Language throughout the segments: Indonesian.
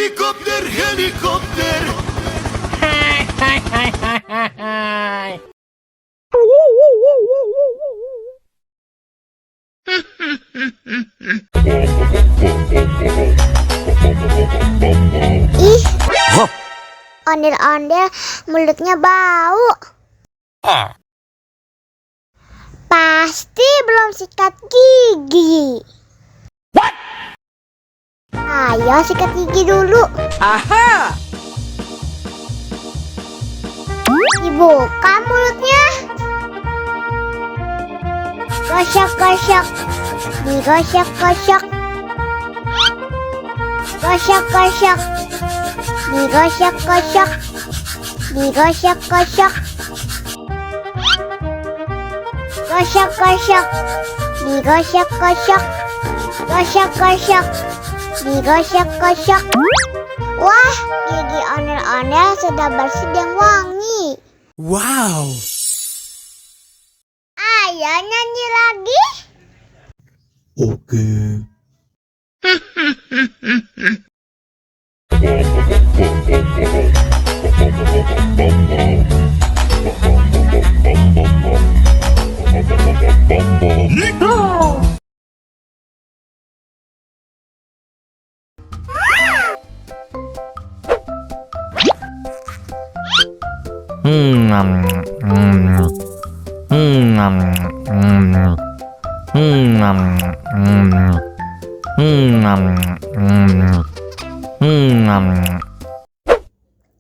Helikopter, helikopter. Hai, hai, hai, hai, hai. Ih, ondel-ondel mulutnya bau. Pasti belum sikat gigi. Ayo sikat gigi dulu. Aha. Dibuka mulutnya. Gosok-gosok. Digosok-gosok. Gosok-gosok. Digosok-gosok. Digosok-gosok. Gosok-gosok. Digosok-gosok. Gosok-gosok. Digosok-gosok. Wah, gigi ondel-ondel sudah bersih dan wangi. Wow. Ayo nyanyi lagi. Oke.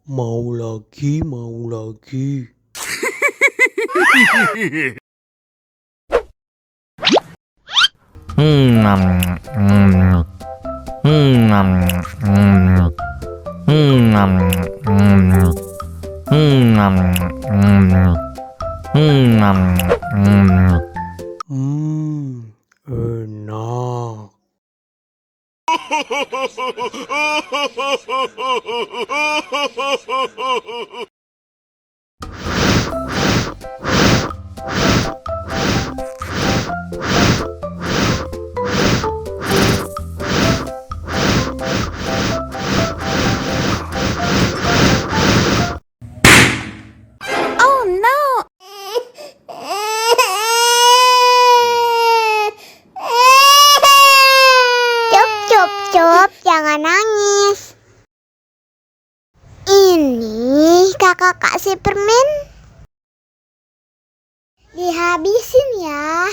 Mau lagi, mau lagi. Enak. Oh no. Cup, jangan nangis. Ini kakak kasih permen. Dihabisin ya.